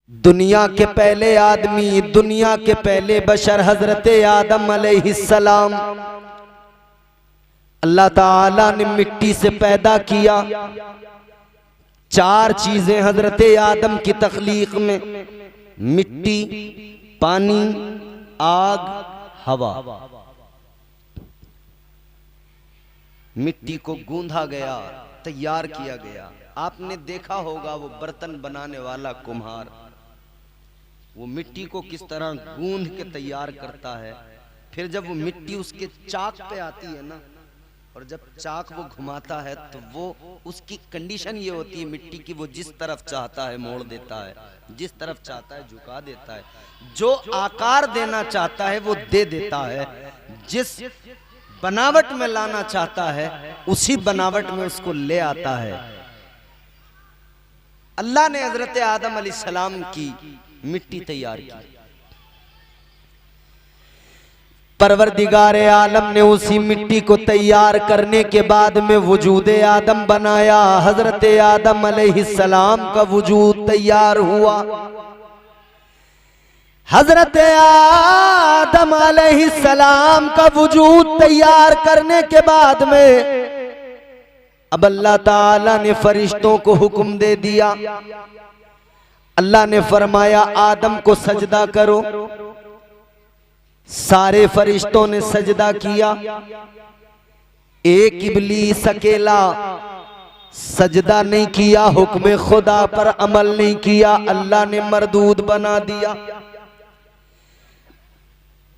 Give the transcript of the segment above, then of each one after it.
दुनिया के पहले आदमी, दुनिया के पहले बशर हजरत आदम अलैहिस्सलाम, अल्लाह ताला ने मिट्टी से पैदा किया। चार चीजें हजरत आदम की तख्लीक में, मिट्टी, पानी, आग, हवा। मिट्टी को गूंधा गया, तैयार किया गया। आपने देखा होगा वो बर्तन बनाने वाला कुम्हार वो मिट्टी को किस तरह गूंध के तैयार करता है। फिर जब वो मिट्टी उसके चाक पे आती है ना, और जब चाक वो घुमाता है तो वो उसकी कंडीशन ये होती है मिट्टी की, वो जिस तरफ चाहता है मोड़ देता है, जिस तरफ चाहता है झुका देता है, जो आकार देना चाहता है वो दे देता है, जिस बनावट में लाना चाहता है उसी बनावट में उसको ले आता है। अल्लाह ने हजरत आदम अलैहिस्सलाम की मिट्टी तैयार की। परवरदिगार आलम ने उसी मिट्टी को तैयार करने के बाद में वजूद आदम बनाया। हजरत आदम अलैहिस्सलाम का वजूद तैयार हुआ। हजरत आदम अलैहिस्सलाम का वजूद तैयार करने के बाद में अब अल्लाह ताला ने फरिश्तों को हुक्म दे दिया। अल्लाह ने फरमाया आदम को सजदा करो। सारे फरिश्तों ने सजदा किया। एक इब्लीस अकेला सजदा नहीं किया, हुक्म खुदा पर अमल नहीं किया, अल्लाह ने मरदूद बना दिया।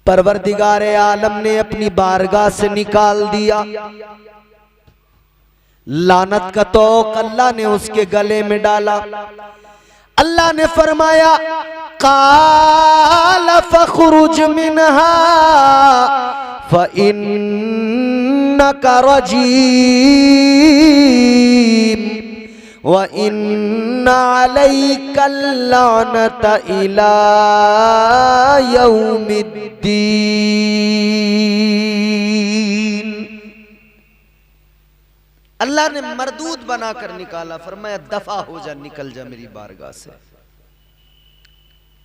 परवरदिगार आलम ने अपनी बारगाह से निकाल दिया। लानत का तोक अल्लाह ने उसके गले में डाला। अल्लाह ने फरमाया काल फखरुज मिनहा फइन्नका रजीम व इन्ना अलैका लानता इला यौमिद्दीन। अल्लाह ने मरदूद बनाकर निकाला। फरमाया दफा हो जा, निकल जा मेरी बारगाह से।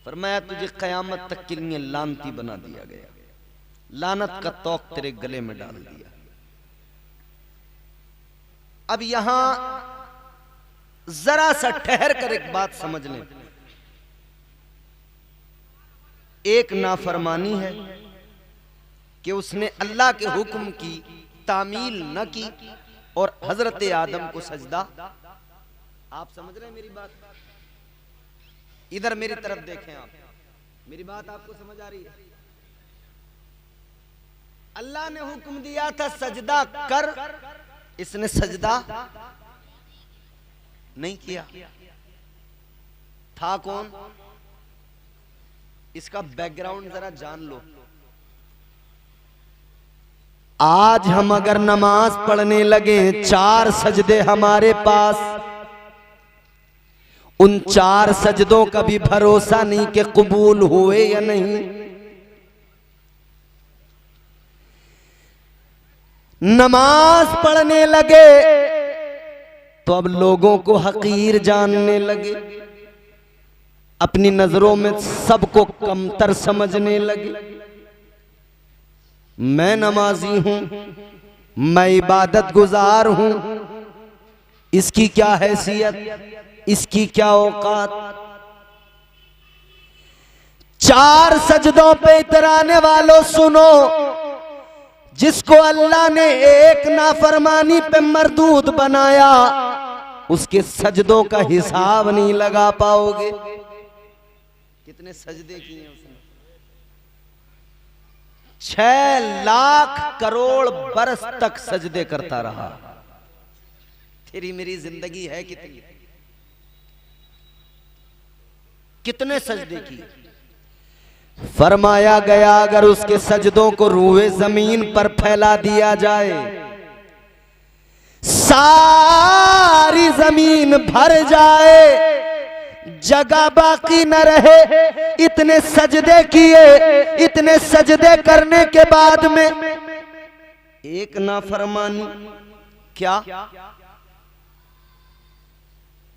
फरमाया तुझे कयामत तक के लिए लानती बना दिया गया, लानत का तौक तेरे गले में डाल दिया। अब यहां जरा सा ठहर कर एक बात समझ लें। एक नाफरमानी है कि उसने अल्लाह के हुक्म की तामील न की और हजरत आदम को सजदा। आप समझ रहे हैं मेरी बात? इधर मेरी तरफ देखें आप, मेरी बात आपको समझ आ रही है? अल्लाह ने हुक्म दिया था सजदा कर, इसने सजदा नहीं किया। था कौन? इसका बैकग्राउंड जरा जान लो। आज हम अगर नमाज पढ़ने लगे, चार सजदे हमारे पास, उन चार सजदों का भी भरोसा नहीं कि कबूल हुए या नहीं। नमाज पढ़ने लगे तो अब लोगों को हकीर जानने लगे, अपनी नजरों में सबको कमतर समझने लगे। मैं नमाजी हूं, मैं इबादत गुजार हूं, इसकी क्या हैसियत, इसकी क्या औकात। चार सजदों पे इतराने वालों सुनो, जिसको अल्लाह ने एक नाफरमानी पे मरदूद बनाया उसके सजदों का हिसाब नहीं लगा पाओगे। कितने सजदे किए उसने? 6 लाख करोड़ बरस तक सजदे करता रहा। तेरी मेरी जिंदगी है कितनी, कितने सजदे किए। फरमाया गया अगर उसके सजदों को रूए जमीन पर फैला दिया जाए, सारी जमीन भर जाए, जगह बाकी न रहे। इतने सजदे किए, इतने सजदे करने के बाद में एक नाफरमानी, क्या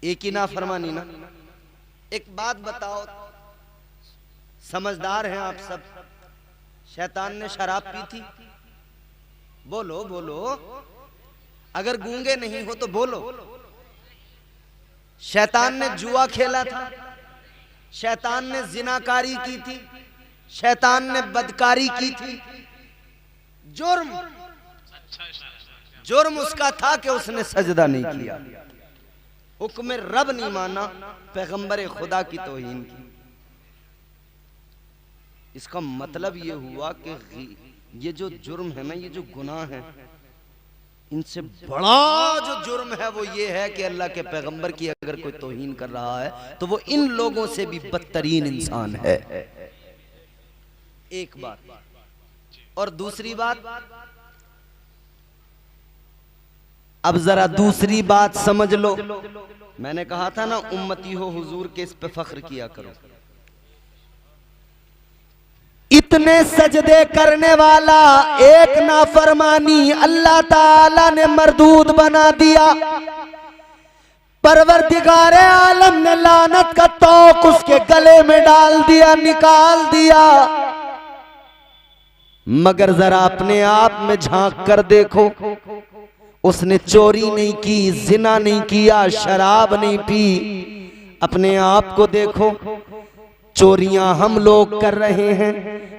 एक ही नाफरमानी ना, एक बात बताओ, समझदार हैं आप सब, शैतान ने शराब पी थी? बोलो बोलो, अगर गूंगे नहीं हो तो बोलो। शैतान ने जुआ खेला था, शैतान ने जिनाकारी की थी, शैतान ने बदकारी की थी। जुर्म उसका था कि उसने सजदा नहीं किया, हुक्म रब नहीं माना, पैगंबर खुदा की तौहीन की। इसका मतलब ये हुआ कि ये जो जुर्म है ना, ये जो गुनाह है, इनसे बड़ा जो जुर्म है वो ये है कि अल्लाह के पैगंबर की अगर कोई तौहीन कर रहा है तो वो इन लोगों से भी बदतरीन इंसान है। एक बात। और दूसरी बात, अब जरा दूसरी बात समझ लो। मैंने कहा था ना, उम्मती हो हुजूर के, इस पे फख्र किया करो। इतने सजदे करने वाला एक नाफरमानी अल्लाह ताला ने मरदूद बना दिया। परवरदिगारे आलम ने लानत का तौक उसके गले में डाल दिया, निकाल दिया। मगर जरा अपने आप में झांक कर देखो, उसने चोरी नहीं की, जिना नहीं किया, शराब नहीं पी। अपने आप को देखो, चोरियां हम लोग कर रहे हैं,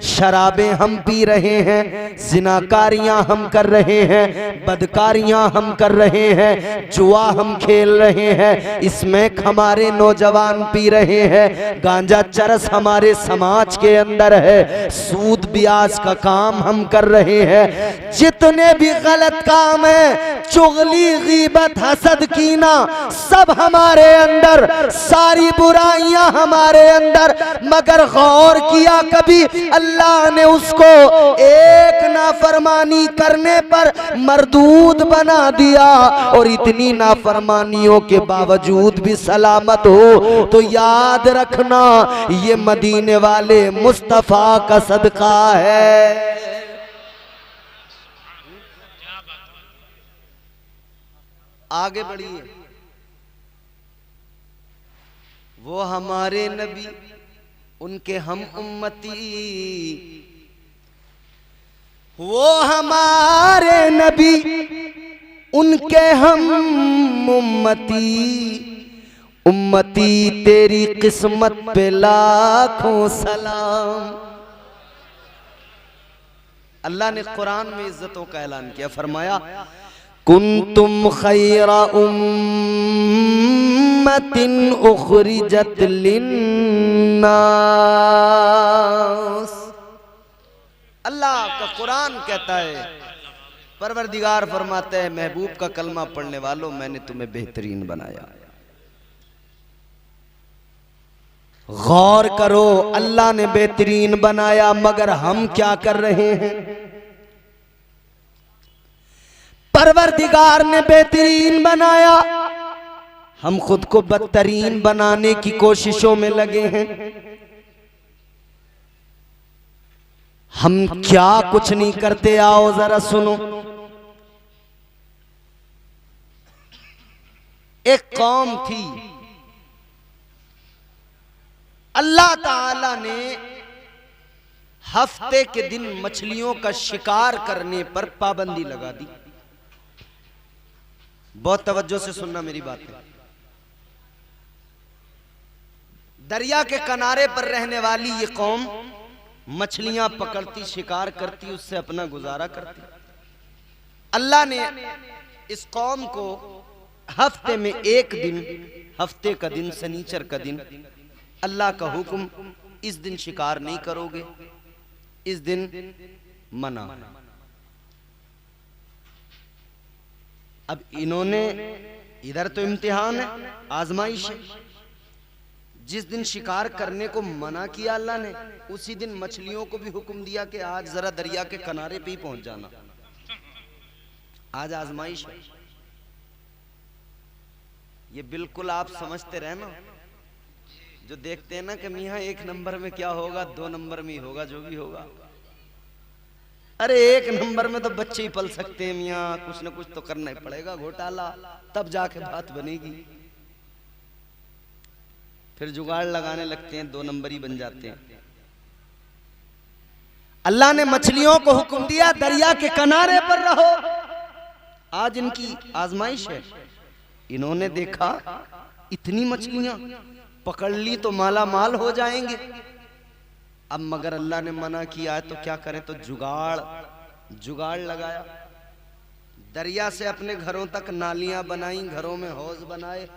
शराबें हम पी रहे हैं, जिनाकारियां हम कर रहे हैं, बदकारियां हम कर रहे हैं, जुआ हम खेल रहे हैं, स्मैक हमारे नौजवान पी रहे हैं, गांजा चरस हमारे समाज के अंदर है, सूद ब्याज का काम हम कर रहे हैं। जितने भी गलत काम है, चुगली, गीबत, हसद, कीना, सब हमारे अंदर, सारी बुराइयां हमारे अंदर। मगर गौर किया कभी, अल्लाह ने उसको एक नाफरमानी करने पर मरदूद बना दिया, और इतनी नाफरमानियों के बावजूद भी सलामत हो। तो याद रखना, ये मदीने वाले मुस्तफा का सदका है। आगे बढ़िए। वो हमारे नबी, उनके हम उम्मती, वो हमारे नबी, उनके हम उम्मती। उम्मती तेरी किस्मत पे लाखों सलाम। अल्लाह ने कुरान में इज्जतों का ऐलान किया, फरमाया कुंतुम खैरा उम्मतिन उखरिजत लिन्नास। अल्लाह का कुरान कहता है, परवरदिगार फरमाते हैं, महबूब का कलमा पढ़ने वालों, मैंने तुम्हें बेहतरीन बनाया। गौर करो, अल्लाह ने बेहतरीन बनाया, मगर हम क्या कर रहे हैं? परवरदिगार ने बेहतरीन बनाया, हम खुद को बदतरीन बनाने की कोशिशों में लगे हैं। हम क्या कुछ नहीं करते, आओ जरा सुनो। एक कौम थी, अल्लाह ताला ने हफ्ते के दिन मछलियों का शिकार करने पर पाबंदी लगा दी। बहुत तवज्जो से सुनना मेरी बात है। दरिया के किनारे पर रहने वाली ये कौम मछलियां पकड़ती, शिकार करती, उससे अपना गुजारा करती। अल्लाह ने इस कौम को हफ्ते में एक दिन, हफ्ते का दिन शनीचर का दिन, अल्लाह का हुक्म, इस दिन शिकार नहीं करोगे, इस दिन मना। अब इन्होंने, इधर तो इम्तिहान है, आजमाइश है, जिस दिन शिकार करने को मना किया अल्लाह ने, उसी दिन मछलियों को भी हुक्म दिया कि आज जरा दरिया के किनारे पे ही पहुंच जाना, आज आजमाइश है। ये बिल्कुल आप समझते रहना, जो देखते हैं ना कि मियाँ एक नंबर में क्या होगा, 2 नंबर में ही होगा जो भी होगा। अरे 1 नंबर में तो बच्चे ही पल सकते हैं मियाँ, कुछ ना कुछ तो करना ही पड़ेगा घोटाला, तब जाके बात बनेगी। फिर जुगाड़ लगाने लगते हैं, 2 नंबरी बन जाते हैं। अल्लाह ने मछलियों को हुक्म दिया दरिया के किनारे पर रहो। आज इनकी आजमाइश है। इन्होंने देखा इतनी मछलियां पकड़ ली तो माला माल हो जाएंगे। अब मगर अल्लाह ने मना किया है तो क्या करें, तो जुगाड़ लगाया। दरिया से अपने घरों तक नालियां बनाई, घरों में हौज बनाए।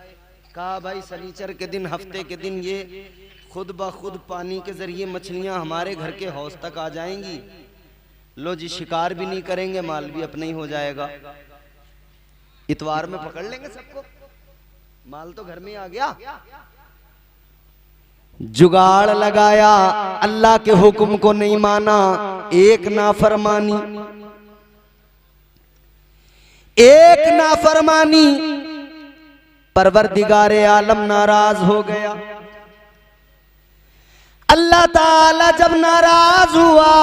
कहा भाई शनिचर के दिन, हफ्ते के दिन ये खुद ब खुद पानी के जरिए मछलियां हमारे घर के हौज तक आ जाएंगी। लो जी, शिकार भी नहीं करेंगे, माल भी अपना ही हो जाएगा। इतवार में पकड़ लेंगे सबको, माल तो घर में आ गया। जुगाड़ लगाया, अल्लाह के हुक्म को नहीं माना, एक नाफरमानी, परवरदिगारे आलम नाराज हो गया। अल्लाह ताला जब नाराज हुआ,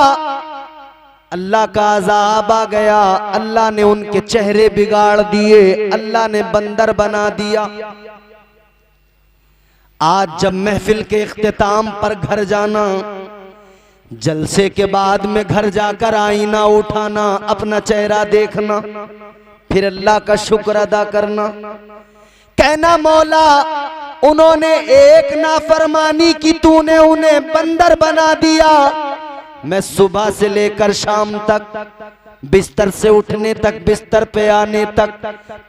अल्लाह का अजाब आ गया। अल्लाह ने उनके चेहरे बिगाड़ दिए, अल्लाह ने बंदर बना दिया। आज जब महफिल के इख्तिताम पर घर जाना, जलसे के बाद में घर जाकर आईना उठाना, अपना चेहरा देखना, फिर अल्लाह का शुक्र अदा करना, कहना मौला उन्होंने एक नाफरमानी की, तूने उन्हें बंदर बना दिया। मैं सुबह से लेकर शाम तक, बिस्तर से उठने तक, बिस्तर पे आने तक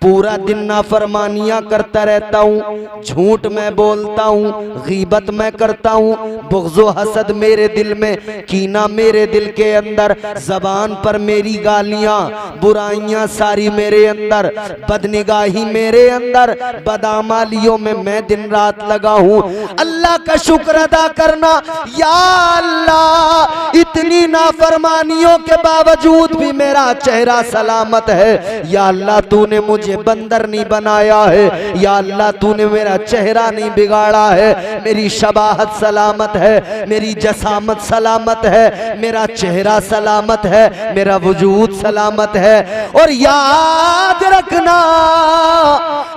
पूरा दिन नाफरमानियां करता रहता हूँ। झूठ मैं बोलता हूँ, गीबत मैं करता हूँ, बुग़्ज़ व हसद मेरे दिल में, कीना मेरे दिल के अंदर, ज़बान पर मेरी गालियाँ, बुराइयां सारी मेरे अंदर, बदनिगाही मेरे अंदर, बदआमालियों में मैं दिन रात लगा हूँ। अल्लाह का शुक्र अदा करना। या अल्लाह, इतनी नाफरमानियों के बावजूद भी मेरा चेहरा सलामत है। या अल्लाह, तूने मुझे बंदर नहीं बनाया है। या अल्लाह, तूने मेरा चेहरा नहीं बिगाड़ा है। मेरी शबाहत सलामत है, मेरी जसामत सलामत है, मेरा चेहरा सलामत है, मेरा वजूद सलामत है। और याद रखना,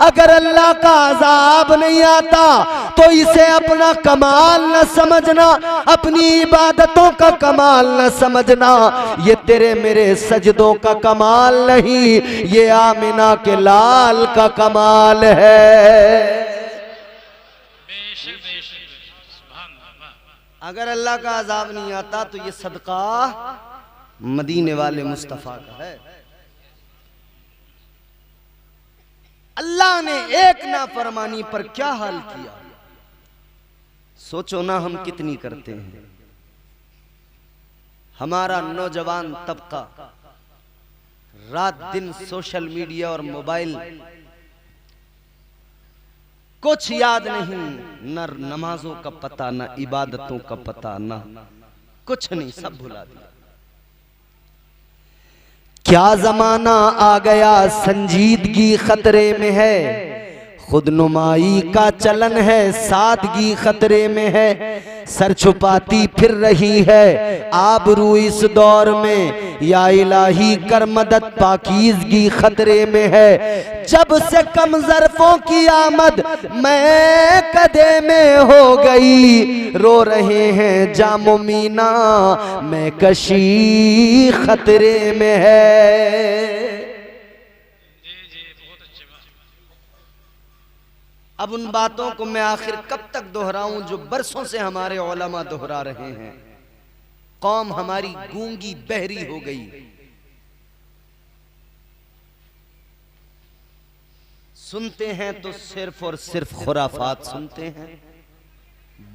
अगर अल्लाह का अजाब नहीं आता तो इसे अपना कमाल न समझना, अपनी इबादतों का कमाल न समझना। ये तेरे मेरे सजदों का कमाल नहीं, ये आमिना के लाल का कमाल है। अगर अल्लाह का अजाब नहीं आता तो ये सदका मदीने वाले मुस्तफा का है। अल्लाह ने एक नाफरमानी पर क्या हाल किया, सोचो ना हम कितनी करते हैं। हमारा नौजवान तबका रात दिन सोशल मीडिया और मोबाइल, कुछ याद नहीं, न नमाजों का पता, न इबादतों का पता, न कुछ नहीं, सब भुला दिया। क्या जमाना आ गया, संजीदगी खतरे में है, खुदनुमाई का चलन है, सादगी खतरे में है, सर छुपाती फिर रही है आबरू इस दौर में। या इलाही कर मदद, पाकीज़गी खतरे में है। जब से कम ज़र्फ़ों की आमद मैं कदे में हो गई, रो रहे हैं जामो मीना, मैं कशी खतरे में है। अब उन बातों को मैं आखिर कब तक दोहराऊं जो बरसों से हमारे उलमा दोहरा रहे हैं। कौम हमारी गूंगी बहरी हो गई। सुनते हैं तो सिर्फ और सिर्फ खुराफात सुनते हैं,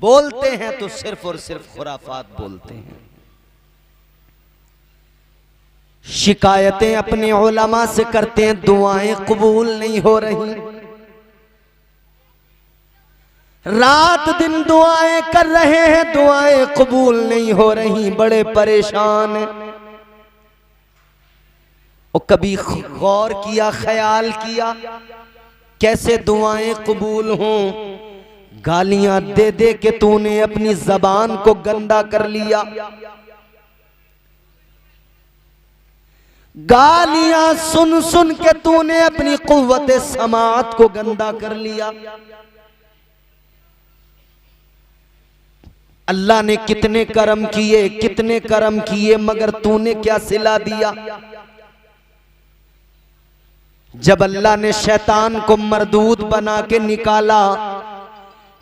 बोलते हैं तो सिर्फ और सिर्फ खुराफात बोलते हैं। शिकायतें अपने उलमा से करते हैं, दुआएं कबूल नहीं हो रही। रात दिन दुआएं कर रहे हैं, दुआएं कबूल नहीं हो रही, बड़े परेशान हैं। और कभी गौर किया, ख्याल किया कैसे दुआएं कबूल हों? गालियां दे दे के तूने अपनी जबान को गंदा कर लिया, गालियां सुन सुन के तूने अपनी कुव्वत समात को गंदा कर लिया। अल्लाह ने कितने कर्म किए मगर तूने क्या सिला दिया। जब अल्लाह ने शैतान को मरदूद बना के निकाला,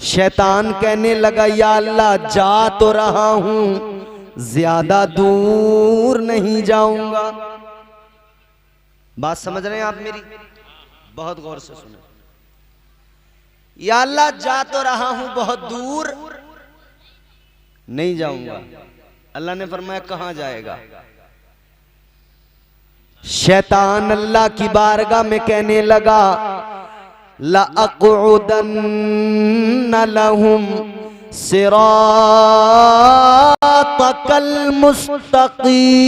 शैतान कहने लगा या अल्लाह जा तो रहा हूं, ज्यादा दूर नहीं जाऊंगा। बात समझ रहे हैं आप मेरी? बहुत गौर से सुनो। या अल्लाह जा तो रहा हूं, बहुत दूर नहीं जाऊंगा। अल्लाह ने फरमाया कहां जाएगा? शैतान अल्लाह की बारगाह में कहने लगा लअक़उदन्न लहुम सिरातकल मुस्तक़ीम।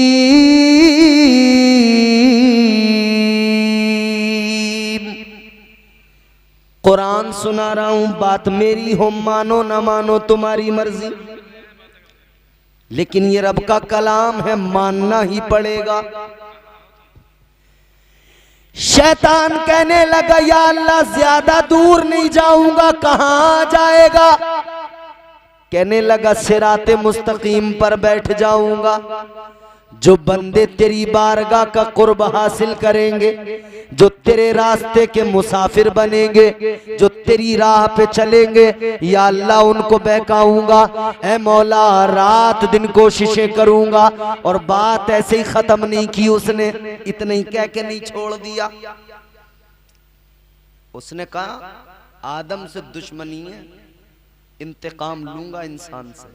कुरान सुना रहा हूं, बात मेरी हो, मानो ना मानो तुम्हारी मर्जी, लेकिन ये रब का कलाम है, मानना ही पड़ेगा। शैतान कहने लगा या अल्लाह ज्यादा दूर नहीं जाऊंगा, कहां जाएगा? कहने लगा सिराते मुस्तकीम पर बैठ जाऊंगा। जो बंदे तेरी बारगाह का कुर्ब हासिल करेंगे, जो तेरे रास्ते के मुसाफिर बनेंगे, जो तेरी राह पे चलेंगे, या अल्लाह उनको बहकाऊंगा। ऐ मौला रात दिन कोशिशें करूंगा। और बात ऐसे ही खत्म नहीं की उसने, इतना ही कह के नहीं छोड़ दिया। उसने कहा आदम से दुश्मनी है, इंतकाम लूंगा इंसान से।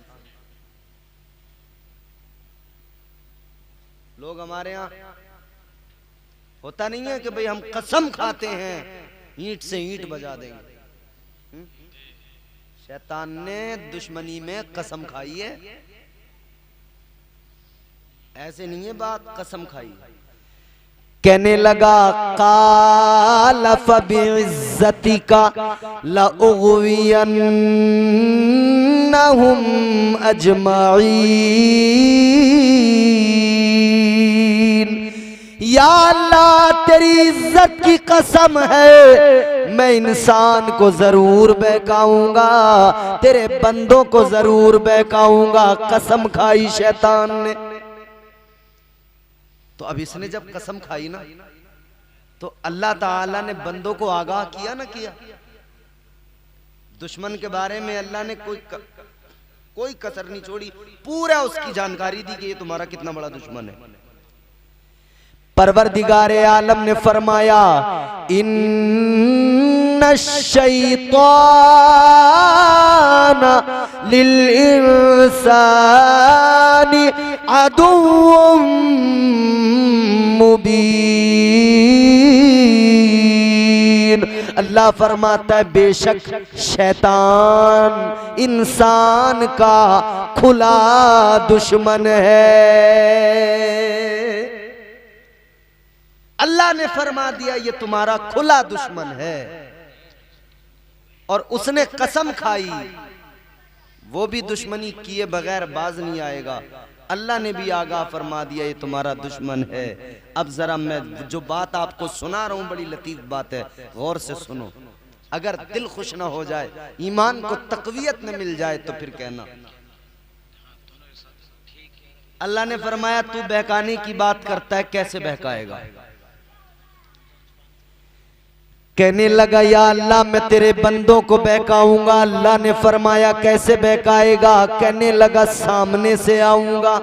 लोग हमारे यहाँ होता नहीं है कि भाई हम कसम खाते हैं ईंट से ईंट बजा देंगे। शैतान ने दुश्मनी में कसम खाई है, ऐसे नहीं है बात, कसम खाई। कहने लगा काल फबिइज्जतिका लउग़वियन्नहुम अजमईन। या अल्लाह तेरी इज्जत की कसम है, मैं इंसान को जरूर बहकाऊंगा, तेरे बंदों को जरूर बहकाऊंगा। कसम खाई शैतान ने। तो अब इसने जब कसम खाई ना, तो अल्लाह ताला ने बंदों को आगाह किया ना किया। दुश्मन के बारे में अल्लाह ने कोई कसर नहीं छोड़ी, पूरा उसकी जानकारी दी कि ये तुम्हारा कितना बड़ा दुश्मन है। परवरदिगार आलम ने फरमाया इन्नश-शैतान लिल इंसानी अदुव्वुम मुबीन। अल्लाह फरमाता है बेशक शैतान इंसान का खुला दुश्मन है। अल्लाह ने फरमा दिया ये तुम्हारा खुला दुश्मन है। और उसने कसम खाई, वो भी दुश्मनी किए बगैर बाज नहीं आएगा। अल्लाह ने भी आगाह फरमा दिया ये तुम्हारा दुश्मन है। अब जरा मैं जो बात आपको सुना रहा हूं बड़ी लतीफ बात है, गौर से सुनो। अगर दिल खुश ना हो जाए, ईमान को तकवीयत न मिल जाए तो फिर कहना। अल्लाह ने फरमाया तू बहकाने की बात करता है, कैसे बहकाएगा? कहने लगा या अल्लाह मैं तेरे बंदों को बहकाऊंगा। अल्लाह ने फरमाया कैसे बहकाएगा? कहने लगा सामने से आऊंगा,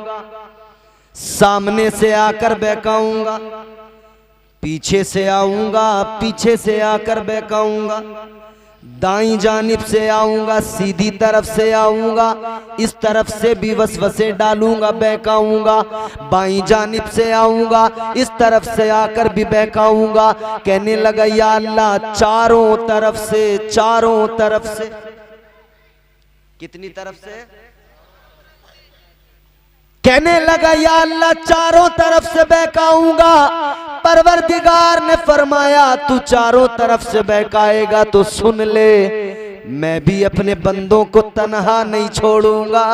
सामने से आकर बहकाऊंगा, पीछे से आऊंगा, पीछे से आकर बहकाऊंगा, दाईं जानिब से आऊंगा, सीधी तरफ से आऊंगा, इस तरफ से भी वसवसे डालूंगा, बहकाऊंगा, बाईं जानिब से आऊंगा, इस तरफ से आकर भी बहकाऊंगा। कहने लगा या अल्लाह चारों तरफ से, चारों तरफ से। कितनी तरफ से? कहने लगा या अल्लाह चारों तरफ से बहकाऊंगा। परवरदिगार ने फरमाया तू चारों तरफ से बहकाएगा तो सुन ले, मैं भी अपने बंदों को तन्हा नहीं छोड़ूंगा,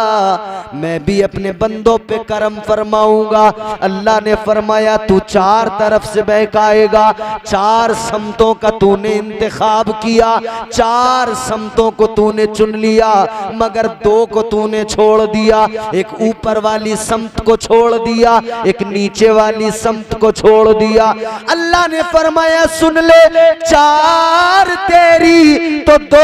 मैं भी अपने बंदों पे करम फरमाऊंगा। अल्लाह ने फरमाया तू चार तरफ से बहकाएगा, चार समतों का तूने इंतखाब किया, चार समतों को तूने चुन लिया, मगर दो को तूने छोड़ दिया। एक ऊपर वाली समत को छोड़ दिया, एक नीचे वाली समत को छोड़ दिया। अल्लाह ने फरमाया सुन ले, चार तेरी तो दो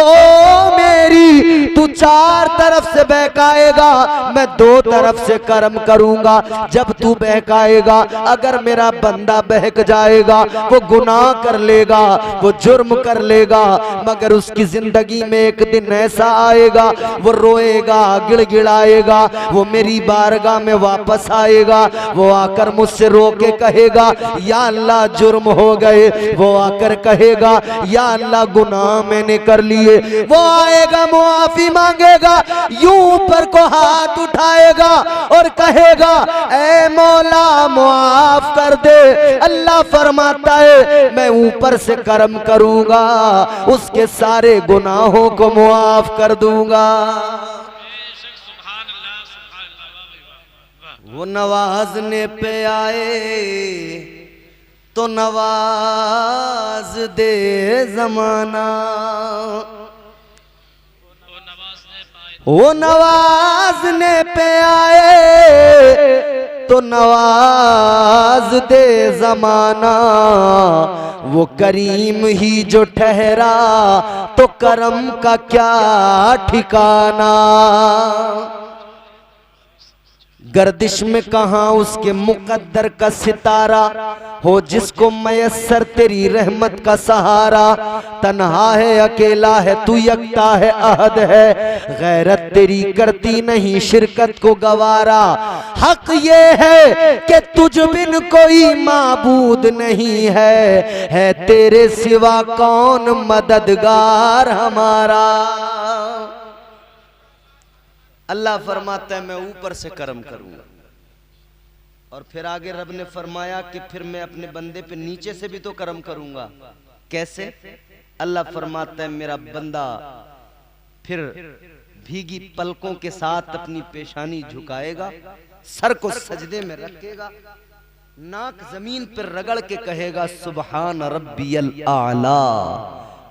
मेरी, तू चार तरफ से बहकाएगा, मैं दो तरफ से करम करूंगा। जब तू बहकाएगा, अगर मेरा बंदा बहक जाएगा, वो गुनाह कर लेगा, वो जुर्म कर लेगा, मगर उसकी जिंदगी में एक दिन ऐसा आएगा, वो रोएगा, गिड़गिड़ाएगा, वो मेरी बारगाह में वापस आएगा, वो आकर मुझसे रो के कहेगा या अल्लाह जुर्म हो गए, वो आकर कहेगा या अल्लाह गुनाह मैंने कर लिए। वो आएगा, मुआफी मांगेगा, यूं ऊपर को हाथ उठाएगा और कहेगा ऐ मौला मुआफ कर दे। अल्लाह फरमाता है मैं ऊपर से करम करूंगा, उसके सारे गुनाहों को मुआफ कर दूंगा। वो नवाजने पे आए तो नवाज दे जमाना, वो नवाजने पे आए तो नवाज दे जमाना, वो करीम ही जो ठहरा तो करम का क्या ठिकाना। गर्दिश में कहां उसके मुकद्दर का सितारा, हो जिसको मयस्सर तेरी रहमत का सहारा। तन्हा है, अकेला है, तू यकता है, अहद है, गैरत तेरी करती नहीं शिरकत को गवारा। हक ये है कि तुझ बिन कोई माबूद नहीं है तेरे सिवा कौन मददगार हमारा। अल्लाह फरमाता है मैं ऊपर से करम करूंगा, और फिर आगे रब ने फरमाया कि फिर मैं अपने बंदे पे नीचे से भी तो करम करूंगा। कैसे? अल्लाह फरमाता है मेरा बंदा फिर भीगी पलकों के साथ अपनी पेशानी झुकाएगा, सर को सजदे में रखेगा, नाक जमीन पर रगड़ के कहेगा सुबहान रब्बियल आला।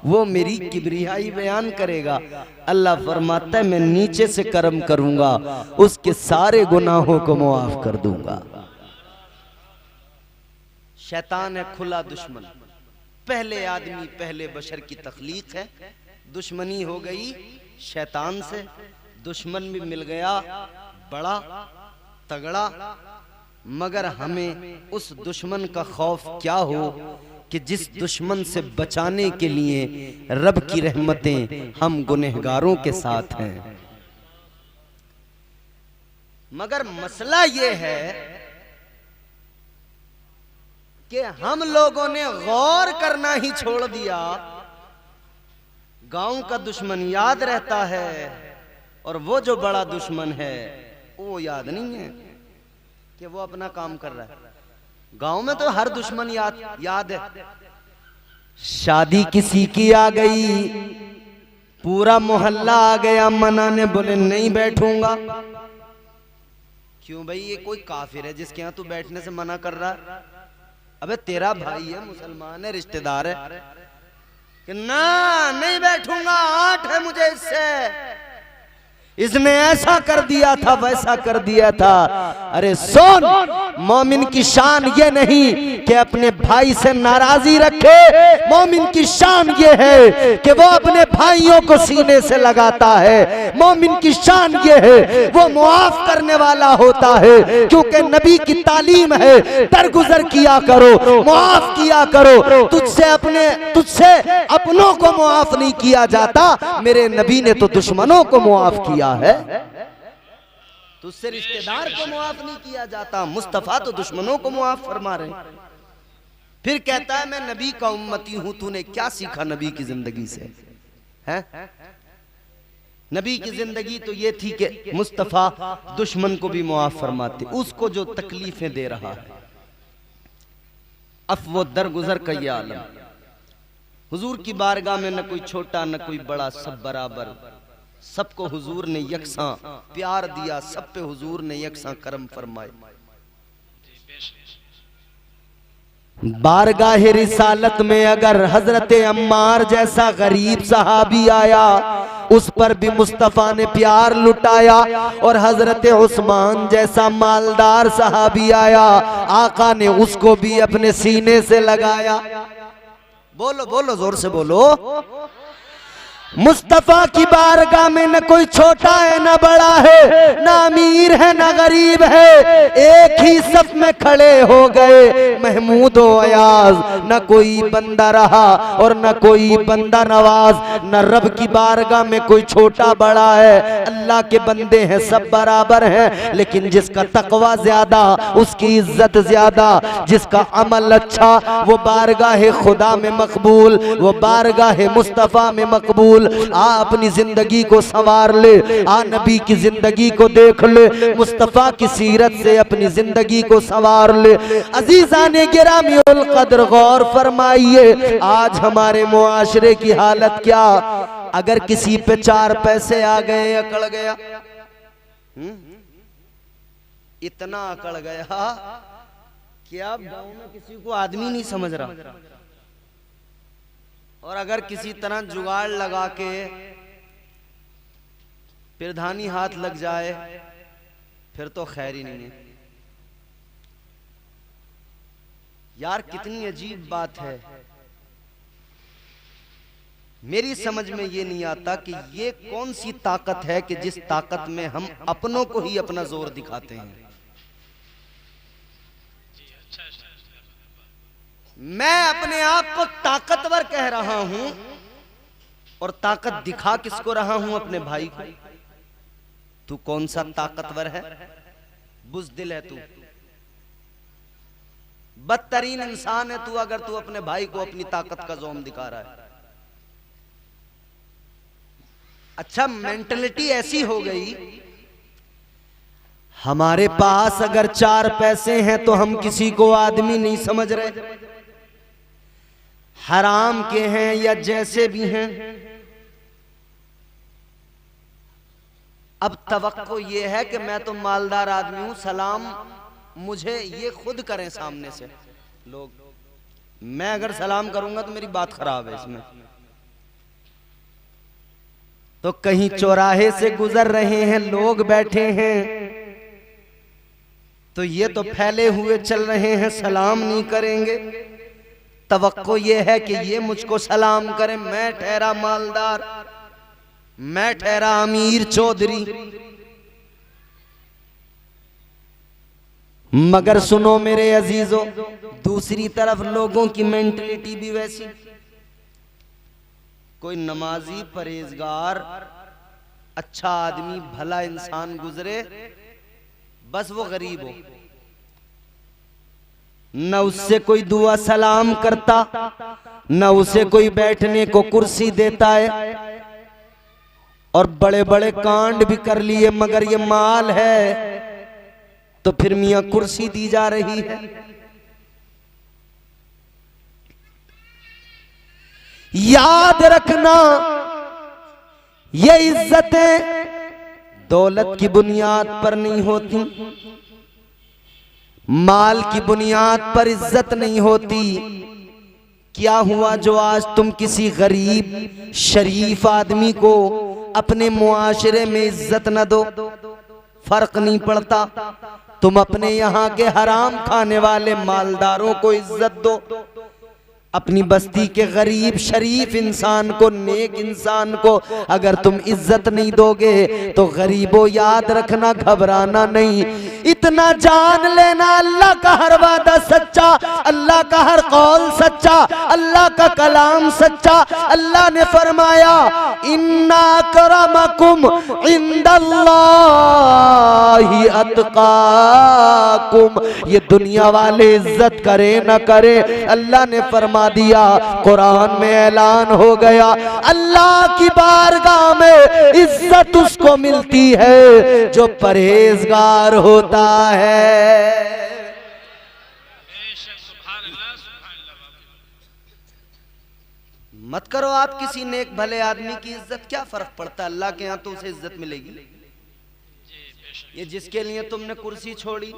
वो मेरी किबरियाई बयान करेगा। अल्लाह फरमाता है मैं नीचे से करम करूंगा, उसके सारे गुनाहों को मुआफ कर दूंगा। शैतान है खुला दुश्मन, पहले आदमी पहले बशर की तख्लीक है, दुश्मनी हो गई शैतान से, दुश्मन भी मिल गया बड़ा तगड़ा। मगर हमें उस दुश्मन का खौफ क्या हो कि जिस दुश्मन से बचाने के लिए रब की रहमतें हम गुनहगारों के साथ हैं। मगर मसला ये है कि हम लोगों ने गौर करना ही छोड़ दिया। गांव का दुश्मन याद रहता है और वो जो बड़ा दुश्मन है वो याद नहीं है कि वो अपना काम कर रहा है। गांव में तो हर दुश्मन याद है। शादी किसी की आ गई, पूरा मोहल्ला आ गया मनाने, बोले नहीं बैठूंगा। क्यों भाई, ये कोई काफिर है जिसके यहाँ तू बैठने से मना कर रहा है? अबे तेरा भाई है, मुसलमान है, रिश्तेदार है, कि ना नहीं बैठूंगा, आठ है मुझे इससे, इसने ऐसा कर दिया था वैसा कर दिया था। अरे सुन, मोमिन की शान ये नहीं कि अपने भाई से नाराजी रखे, मोमिन की शान ये है कि वो अपने भाइयों को सीने से लगाता है। मोमिन की शान ये है वो मुआफ करने वाला होता है, क्योंकि नबी की तालीम है दरगुजर किया करो, मुआफ किया करो। तुझसे अपनों को मुआफ नहीं किया जाता, मेरे नबी ने तो दुश्मनों को मुआफ किया है। तुझसे रिश्तेदार को मुआफ नहीं किया जाता, मुस्तफा तो दुश्मनों को मुआफ फरमा रहे। फिर कहता है मैं नबी का उम्मती हूं, तूने क्या सीखा नबी की जिंदगी से? है नबी की जिंदगी तो ये थी कि मुस्तफा दुश्मन को भी मुआफ फरमाते, उसको जो तकलीफें दे रहा है। अफवो दरगुजर का ये आलम, हुजूर की बारगाह में न कोई छोटा न कोई बड़ा, सब बराबर। सबको हुजूर ने यकसां प्यार दिया, सब पे हुजूर ने यकसां करम फरमाए। बारगाह रिसालत में अगर हजरत अम्मार जैसा गरीब सहाबी आया, उस पर भी मुस्तफा ने प्यार लुटाया। और हजरत उस्मान जैसा मालदार सहाबी आया, आका ने उसको भी अपने सीने से लगाया। बोलो बोलो, जोर से बोलो। मुस्तफा की बारगाह में न कोई छोटा है न बड़ा है, न अमीर है न गरीब है, एक ही सफ में खड़े हो गए महमूद व अयाज। न कोई बंदा रहा और न कोई बंदा नवाज। न रब की बारगाह में कोई छोटा बड़ा है, अल्लाह के बंदे हैं सब बराबर हैं। लेकिन जिसका तकवा ज्यादा उसकी इज्जत ज्यादा, जिसका अमल अच्छा वो बारगाह खुदा में मकबूल, वो बारगाह मुस्तफा में मकबूल। आ अपनी जिंदगी को संवार ले, आ नबी की जिंदगी को देख ले, मुस्तफा की सीरत से अपनी जिंदगी को संवार ले। अजीजाने गिरामीउल कद्र, गौर फरमाइए आज हमारे मुआशरे की हालत क्या। अगर किसी पे 4 पैसे आ गए, अकड़ गया, इतना अकड़ गया कि अब गांव में किसी को आदमी नहीं समझ रहा। और अगर किसी तरह जुगाड़ लगा के प्रधानी हाथ लग जाए फिर तो खैर ही नहीं है। यार कितनी अजीब बात है। मेरी समझ में ये नहीं आता कि ये कौन सी ताकत है कि जिस ताकत में हम अपनों को ही अपना जोर दिखाते हैं। मैं अपने आप को ताकतवर कह रहा हूं और ताकत दिखा किसको रहा हूं? अपने भाई को। तू कौन सा ताकतवर है? बुज़दिल है तू, बदतरीन इंसान है तू, अगर तू अपने भाई को अपनी ताकत का जोम दिखा रहा है। अच्छा, मेंटलिटी ऐसी हो गई, हमारे पास अगर 4 पैसे हैं तो हम किसी को आदमी नहीं समझ रहे, हराम के हैं या जैसे भी हैं। अब तवक्को ये है कि मैं तो मालदार आदमी हूं, सलाम मुझे ये खुद करें सामने से लोग। मैं अगर सलाम करूंगा तो मेरी बात खराब है इसमें। तो कहीं चौराहे से गुजर रहे हैं, लोग बैठे हैं, तो ये तो फैले हुए चल रहे हैं, सलाम नहीं करेंगे। तवक्को ये है कि ये मुझको सलाम करें, मैं ठहरा मालदार, मैं ठहरा अमीर चौधरी। मगर सुनो मेरे अजीजों, दूसरी तरफ लोगों की मेंटलिटी भी वैसी। कोई नमाजी, परहेजगार, अच्छा आदमी, भला इंसान गुजरे, बस वो गरीब हो, न उससे कोई दुआ सलाम करता, न उसे कोई बैठने को कुर्सी देता है। और बड़े बड़े कांड भी कर लिए, मगर ये माल है तो फिर मियां कुर्सी दी जा रही है। याद रखना, ये इज्जतें दौलत की बुनियाद पर नहीं होती, माल की बुनियाद पर इज्जत नहीं होती। क्या हुआ जो आज तुम किसी गरीब शरीफ आदमी को अपने मुआशरे में इज्जत न दो? फर्क नहीं पड़ता, तुम अपने यहाँ के हराम खाने वाले मालदारों को इज्जत दो, अपनी बस्ती के गरीब शरीफ इंसान को, नेक इंसान को अगर तुम इज्जत नहीं दोगे तो गरीबों याद रखना, घबराना नहीं। इतना जान लेना, अल्लाह का हर वादा सच्चा, अल्लाह का हर कौल सच्चा, अल्लाह का कलाम सच्चा। अल्लाह ने फरमाया इन्ना करमकुम इंदल्लाहि अतकाकुम। ये दुनिया वाले इज्जत करे न करे, अल्लाह ने फरमा दिया, कुरान में ऐलान हो गया, अल्लाह की बारगाह में इज्जत उसको मिलती है जो परहेजगार होता है। मत करो आप किसी नेक भले आदमी की इज्जत, क्या फर्क पड़ता है, अल्लाह के यहाँ तो उसे इज्जत मिलेगी। ये जिसके लिए तुमने कुर्सी छोड़ी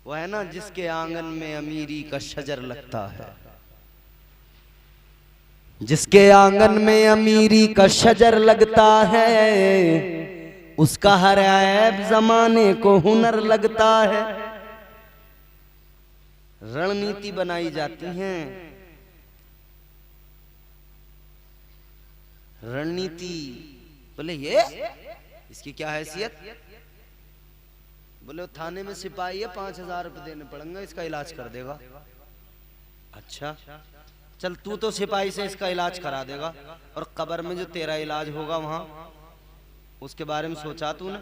वो है ना जिसके आंगन में अमीरी का शजर लगता है, जिसके आंगन में अमीरी का शजर लगता है, उसका हर ऐब जमाने को हुनर लगता है। रणनीति बनाई जाती है, रणनीति। बोले ये इसकी क्या हैसियत, बोले थाने में सिपाही है, 5,000 रुपए देने पड़ेंगे, इसका इलाज कर देगा। अच्छा चल तू तो सिपाही से इसका इलाज करा देगा, और कब्र में जो तेरा इलाज होगा वहां उसके बारे में सोचा तूने?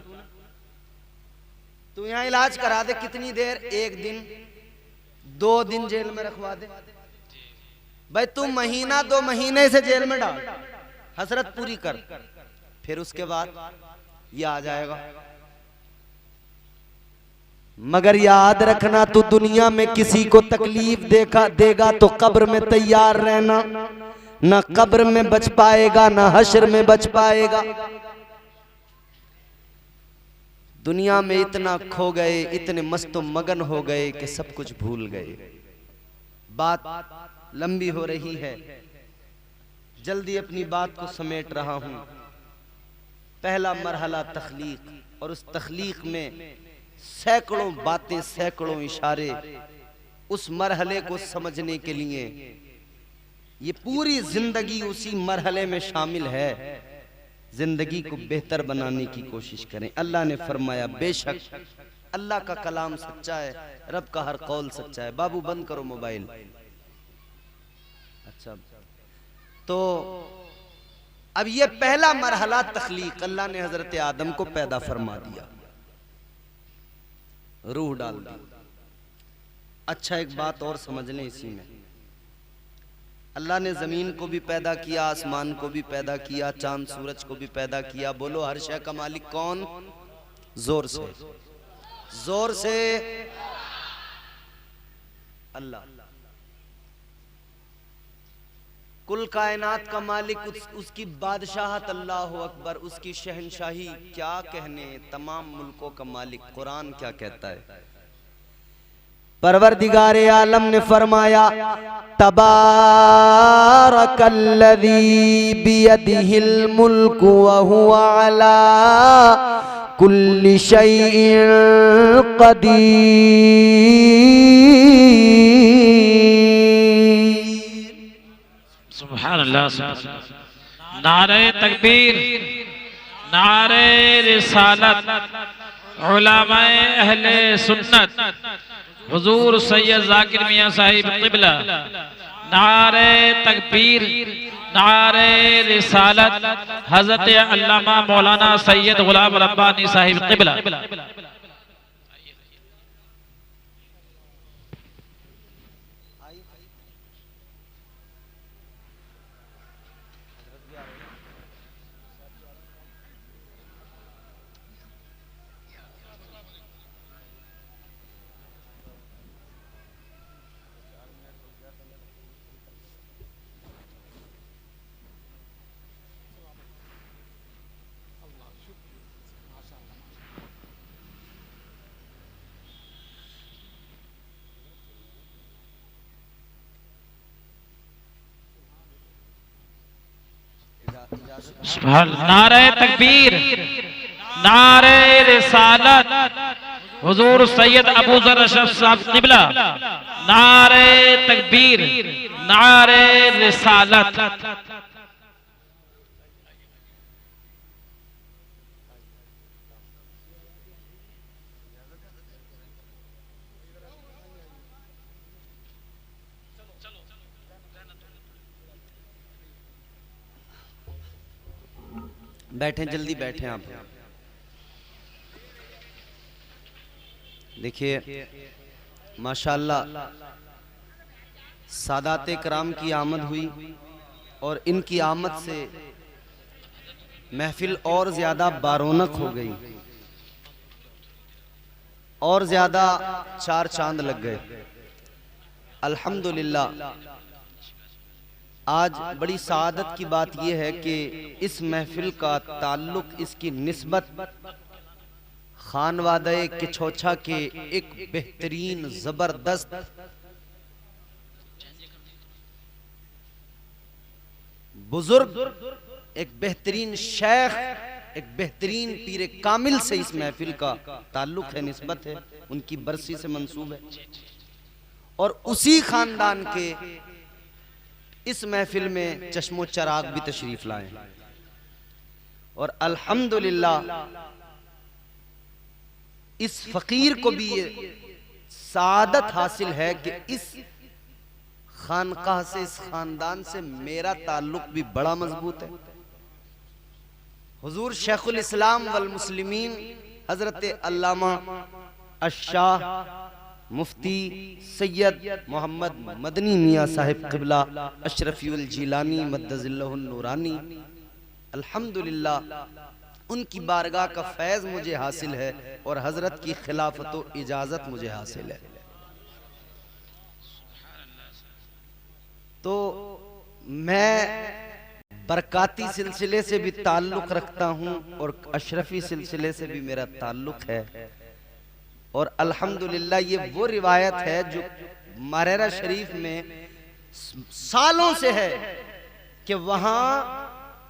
तू यहाँ इलाज करा दे, कितनी देर, 1 दिन 2 दिन जेल में रखवा दे भाई, तू महीना 2 महीने से जेल में डाल, हसरत पूरी कर, फिर उसके बाद ये आ जाएगा। मगर याद रखना, तू दुनिया में किसी को तकलीफ देगा तो कब्र में तैयार रहना, ना कब्र में बच पाएगा ना हश्र में बच पाएगा। दुनिया में इतना खो गए, इतने मस्त मगन हो गए कि सब कुछ भूल गए। बात लंबी हो रही है, जल्दी अपनी बात को समेट रहा हूं। पहला मरहला तख्लीक, और उस तख्लीक में सैकड़ों बातें, सैकड़ों इशारे। उस मरहले को समझने के लिए ये पूरी जिंदगी उसी मरहले में शामिल है। जिंदगी को बेहतर बनाने की कोशिश करें। अल्लाह ने फरमाया, बेशक अल्लाह का कलाम सच्चा है, रब का हर कौल सच्चा है। बाबू बंद करो मोबाइल। अच्छा, तो अब ये पहला मरहला तख्लीक, अल्लाह ने हजरत आदम को पैदा फरमा दिया, रूह डाल दी। अच्छा एक बात और समझ लें इसी में, अल्लाह ने जमीन को भी पैदा किया, आसमान को भी पैदा किया, चांद सूरज को भी पैदा किया। बोलो हर शय का मालिक कौन? जोर से, जोर से अल्लाह। कुल कायनात का मालिक, उसकी बादशाहत, अल्लाह अकबर, उसकी शहनशाही क्या कहने, तमाम मुल्कों का मालिक। कुरान क्या कहता है? परवरदिगार आलम ने फरमाया, तबारकल्लज़ी बियदिहिल मुल्कु व हुवा अला कुल्लि शैइन क़दीर। सुभान अल्लाह। नारे तकबीर, नारे रिसालत, उलमाए अहले सुन्नत हुजूर सैयद जाकिर मियां साहिब क़िबला। नारे तकबीर, नारे रिसालत, हज़रत अल्लामा मौलाना सैयद गुलाम रब्बानी साहिब क़िबला। नारे तकबीर, नारे रिसालत, हुजूर सैयद अबू ज़र अशरफ साहब क़िबला। नारे तकबीर, नारे रिसालत। बैठे, जल्दी बैठे आप। देखिए माशाअल्लाह सादाते कराम की आमद हुई, और इनकी आमद से महफिल और ज्यादा बारौनक हो गई, और ज्यादा चार चांद लग गए। अल्हम्दुलिल्लाह आज बड़ी सआदत की बात यह है कि इस महफिल का ताल्लुक, इसकी निस्बत खानवादे किछोछा के एक बेहतरीन जबरदस्त बुजुर्ग, एक बेहतरीन शेख, एक बेहतरीन पीर कामिल से इस महफिल का ताल्लुक है, निस्बत है, उनकी बरसी से मंसूब है। और उसी खानदान के इस महफिल में चश्मो चराग भी तशरीफ लाए और अल्हम्दुलिल्लाह इस फकीर को भी ये सादत हासिल है कि इस खानकाह से, इस खानदान से मेरा ताल्लुक भी बड़ा मजबूत है। हुजूर शेखुल इस्लाम वल मुस्लिमीन हजरत अल्लामा अशाह मुफ्ती सैयद मोहम्मद मदनी मियाँ साहिब क़िबला अशरफीउल जिलानी मद्दज़िल्लहुन नूरानी, अल्हम्दुलिल्लाह उनकी बारगाह का फैज़ मुझे हासिल है और हजरत की खिलाफत व इजाज़त मुझे हासिल है। तो मैं बरकाती सिलसिले से भी ताल्लुक़ रखता हूँ और अशरफी सिलसिले से भी मेरा ताल्लुक़ है। और अल्हम्दुलिल्लाह ये वो रिवायत है जो मरहरा शरीफ में सालों से है कि वहां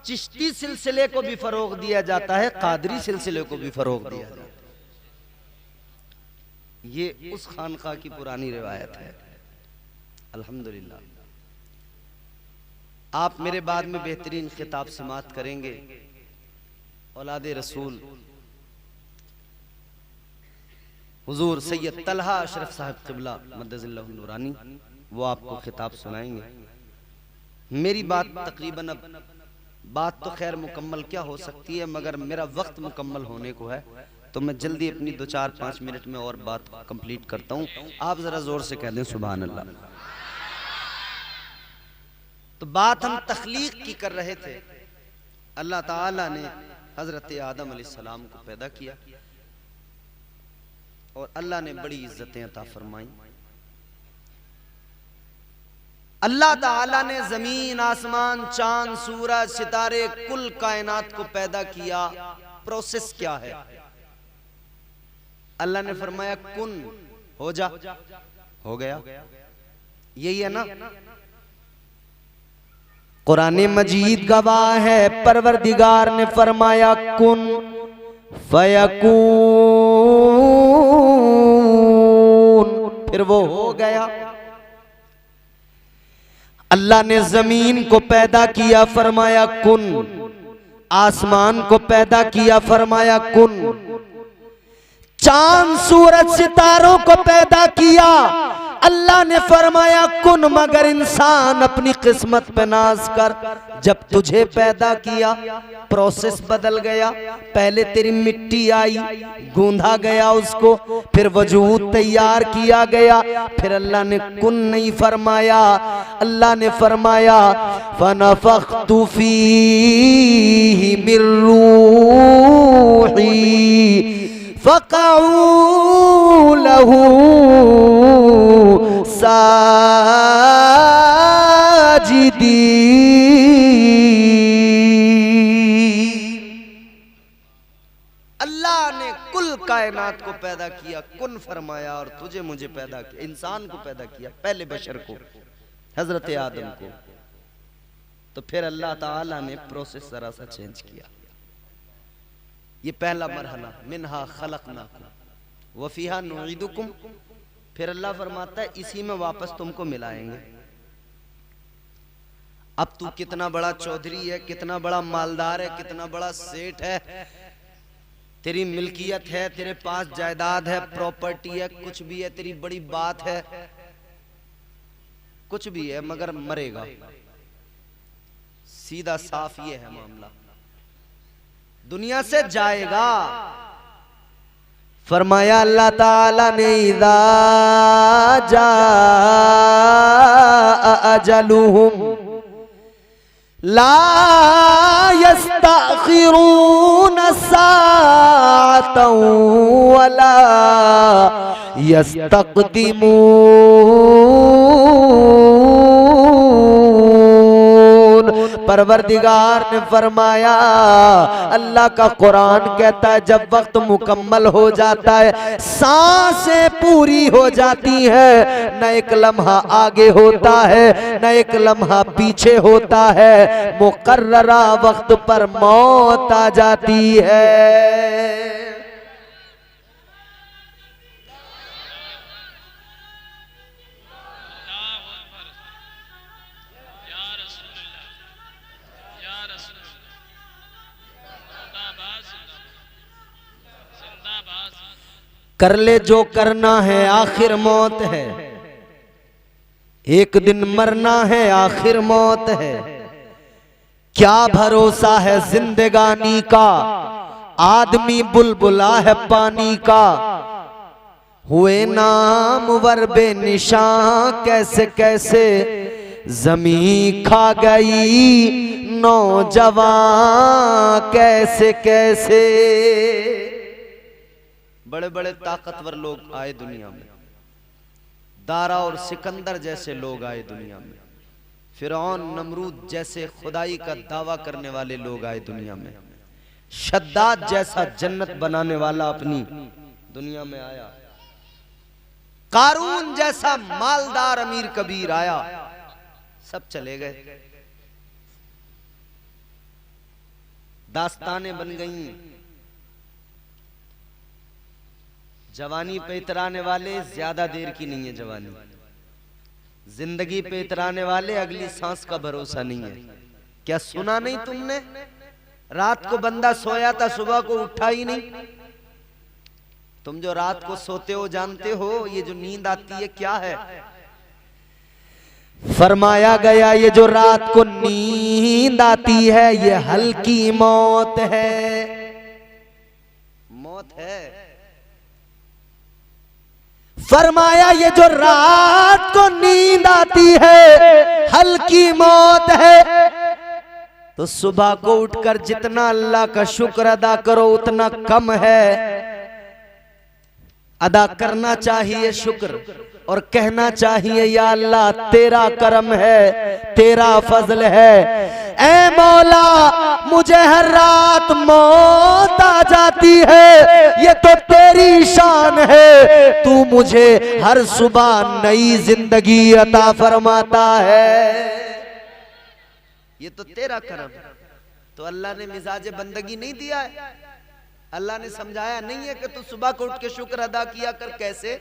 चिश्ती सिलसिले को भी फरोग दिया जाता है, कादरी सिलसिले को भी फरोग दिया जाता है। ये उस खानका की पुरानी रिवायत है अल्हम्दुलिल्लाह। आप मेरे बाद में बेहतरीन खिताब समात करेंगे। औलादे रसूल हुजूर सैयद तलहा अशरफ साहब क़िबला मद्दज़िल्लहुन नूरानी, वो आपको खिताब सुनाएंगे। मेरी बात तकरीबन, अब बात तो खैर मुकम्मल क्या हो सकती है, मगर मेरा वक्त मुकम्मल होने को है, तो मैं जल्दी अपनी 2-4-5 मिनट में और बात कंप्लीट करता हूँ। आप जरा जोर से कह दें सुभान अल्लाह। तो बात हम तख्लीक की कर रहे थे। अल्लाह ताला ने हजरत आदम अलैहिस्सलाम को पैदा किया और अल्लाह ने बड़ी इज्जतें अता फरमाई। अल्लाह ताला ने जमीन, आसमान, चांद, सूरज, सितारे, कुल कायनात को पैदा किया। प्रोसेस क्या है? अल्लाह ने फरमाया कुन, हो जा, हो गया। यही है ना? कुरान मजीद गवाह है, परवरदिगार ने फरमाया कुन फयकून, फिर वो हो गया। अल्लाह ने जमीन को पैदा किया, फरमाया कुन। आसमान को पैदा किया, फरमाया कुन। चांद, सूरज, सितारों को पैदा किया, अल्लाह ने फरमाया कुन। मगर इंसान अपनी किस्मत पे नाज कर, जब तुझे पैदा किया प्रोसेस बदल गया। पहले तेरी मिट्टी आई, गूंधा गया उसको, फिर वजूद तैयार किया गया, फिर अल्लाह ने कुन नहीं फरमाया। अल्लाह ने फरमाया फनफख्तु फीही मिर रूही फक़ऊ लहू साजिदीन। अल्लाह ने कुल कायनात को पैदा किया, कुन फरमाया, और तुझे मुझे पैदा किया, इंसान को पैदा किया, पहले बशर को, हजरत आदम को। तो फिर अल्लाह ताला ने प्रोसेस जरा सा चेंज किया। ये पहला मरहला, मिन्हा खलकनाकुम व फीहा नुईदुकुम। फिर अल्लाह फरमाता है इसी में वापस तुमको मिलाएंगे। अब तू कितना बड़ा चौधरी है, कितना बड़ा मालदार है, कितना बड़ा सेठ है, तेरी मिल्कियत है, तेरे पास जायदाद है, प्रॉपर्टी है, कुछ भी है, तेरी बड़ी बात है, कुछ भी है, मगर मरेगा। सीधा साफ ये है मामला, दुनिया से जाएगा। फरमाया अल्लाह ताला ने इज़ा जाअ अजलुहुम ला यस्तअखिरून साअतन वला यस्तक़दिमून। परवरदिगार ने फरमाया, अल्लाह का कुरान कहता है जब वक्त मुकम्मल हो जाता है, सांसें पूरी हो जाती है, न एक लम्हा आगे होता है न एक लम्हा पीछे होता है, मुकर्ररा वक्त पर मौत आ जाती है। कर ले जो करना है, आखिर मौत है, एक दिन मरना है, आखिर मौत है। क्या भरोसा है जिंदगानी का, आदमी बुलबुला है पानी का, हुए नामवर बेनिशान कैसे कैसे, जमीन खा गई नौजवान कैसे कैसे। बड़े बड़े ताकतवर लोग आए दुनिया में, दारा और सिकंदर जैसे लोग आए दुनिया में, फिरौन नमरूद जैसे खुदाई का दावा करने वाले लोग आए दुनिया में, शद्दाद जैसा जन्नत बनाने वाला अपनी दुनिया में आया, कारून जैसा मालदार अमीर कबीर आया, सब चले गए, दास्तानें बन गईं। जवानी पे इतराने वाले ज्यादा देर की नहीं है जवानी, जिंदगी पे इतराने वाले अगली सांस का भरोसा नहीं है। क्या सुना नहीं तुमने, रात को बंदा सोया था सुबह को उठा ही नहीं। तुम जो रात को सोते हो जानते हो ये जो नींद आती है क्या है। फरमाया गया ये जो रात को नींद आती है ये हल्की मौत है, मौत है। फरमाया ये जो रात को नींद आती है हल्की मौत है। तो सुबह को उठकर जितना अल्लाह का शुक्र अदा करो उतना कम है। अदा करना चाहिए शुक्र और कहना चाहिए या अल्लाह तेरा करम है, तेरा फजल है। ऐ मौला मुझे हर रात मौत आ जाती है, ये तो तेरी शान है। तू मुझे हर सुबह नई जिंदगी अता फरमाता है, ये तो तेरा करम। तो अल्लाह ने मिजाज बंदगी नहीं दिया है, अल्लाह ने समझाया नहीं है कि तू सुबह को उठ के शुक्र अदा किया कर। कैसे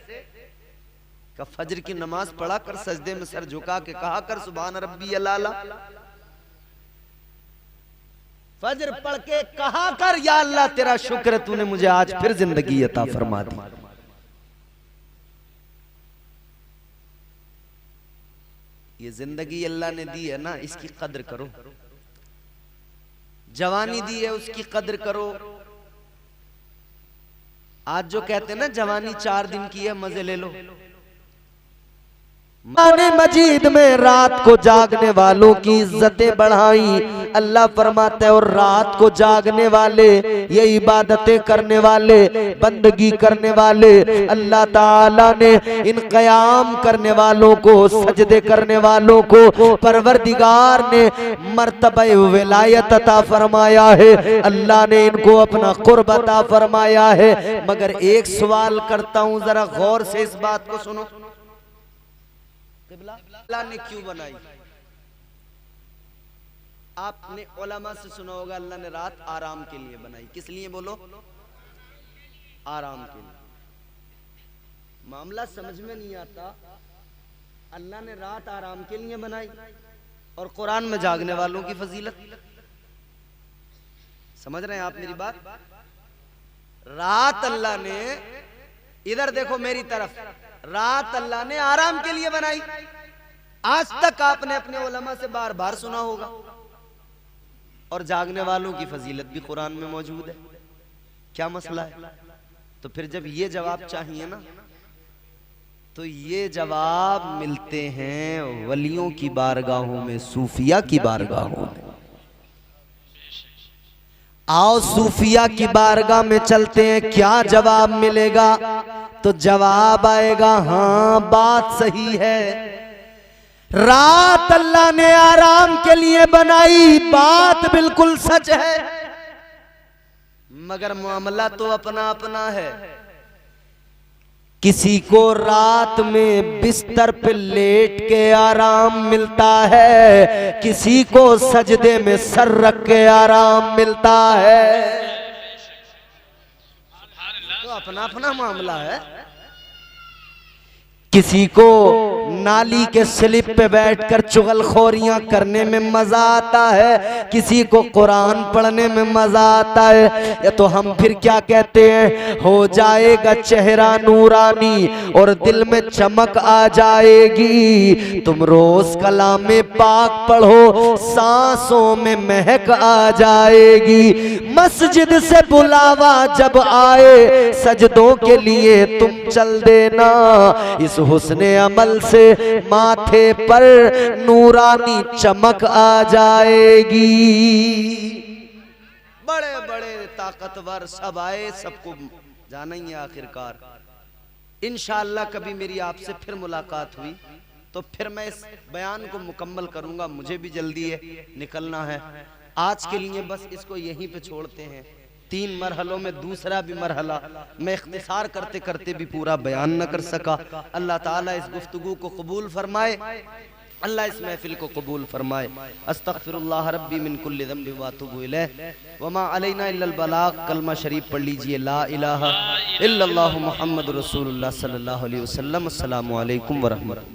का फजर की नमाज पढ़ा कर, सजदे में सर झुका के कहा कर सुभान रब्बी अलाला। फजर पढ़ के कहा कर या अल्लाह तेरा शुक्र है तूने मुझे आज फिर जिंदगी अता फरमा दी। ये जिंदगी अल्लाह ने दी है ना, इसकी कद्र करो। जवानी दी है उसकी कद्र करो। आज जो कहते हैं ना जवानी 4 दिन की है, मजे ले लो। कुरान मजीद में रात को जागने वालों की इज्जतें बढ़ाई। अल्लाह फरमाता है और रात को जागने वाले, ये इबादतें करने वाले, बंदगी करने वाले, अल्लाह ताला ने इन क़याम करने वालों को, सजदे करने वालों को परवरदिगार ने मर्तबा विलायत अता फरमाया है। अल्लाह ने इनको अपना कुर्ब अता फरमाया है। मगर एक सवाल करता हूं, जरा गौर से इस बात को सुनो। अल्लाह ने क्यों बनाई? आपने उलमा से सुना होगा अल्लाह ने रात आराम के लिए बनाई। किस लिए बोलो? आराम के लिए। मामला समझ में नहीं आता। अल्लाह ने रात आराम के लिए बनाई और कुरान में जागने वालों की फजीलत। समझ रहे हैं आप मेरी बात? रात अल्लाह ने, इधर देखो मेरी तरफ, रात अल्लाह ने आराम के लिए बनाई। आज तक आपने अपने उलमा से बार बार सुना होगा। और जागने वालों की फजीलत भी कुरान में मौजूद है। क्या मसला है? तो फिर जब ये जवाब चाहिए ना, तो ये जवाब मिलते हैं वलियों की बारगाहों में, सूफिया की बारगाहों में। आओ सूफिया की बारगाह में चलते हैं, क्या जवाब मिलेगा? तो जवाब आएगा हाँ बात सही है। रात अल्लाह ने आराम के लिए बनाई, बात बिल्कुल सच है, मगर मामला तो अपना अपना है। किसी को रात में बिस्तर पे लेट के आराम मिलता है, किसी को सजदे में सर रख के आराम मिलता है, तो अपना अपना मामला है। किसी को नाली के स्लिप पे बैठकर चुगलखोरियां करने में मजा आता है, किसी को कुरान पढ़ने में मजा आता है। या तो हम फिर क्या कहते हैं, हो जाएगा चेहरा नूरानी और दिल में चमक आ जाएगी। तुम रोज कलामे पाक पढ़ो, सांसों में महक आ जाएगी। मस्जिद से बुलावा जब आए, सजदों के लिए तुम चल देना। इस हुस्ने अमल से माथे पर नूरानी चमक आ जाएगी। बड़े बड़े ताकतवर सब आए, सबको जाना ही है आखिरकार। इंशाअल्लाह कभी मेरी आपसे फिर मुलाकात हुई तो फिर मैं इस बयान को मुकम्मल करूंगा, मुझे भी जल्दी है, निकलना है। आज के लिए बस इसको यहीं पे छोड़ते हैं। 3 मरहलों में दूसरा भी मरहला मैं इख्तिसार करते करते भी पूरा बयान न कर सका। अल्लाह ताला इस गुफ्तगू को कबूल फरमाए, अल्लाह इस महफिल को कबूल फरमाए। अस्तगफिरुल्लाह रब्बी मिन कुल्लि ज़ंबि व अतूबु इलैह व मा अलैना इल्लल बलाग। कलमा शरीफ पढ़ लीजिए, ला इलाहा इल्लल्लाहु मुहम्मदुर रसूलुल्लाह सल्लल्लाहु अलैहि वसल्लम। अस्सलामु अलैकुम व रहमतुल्लाह।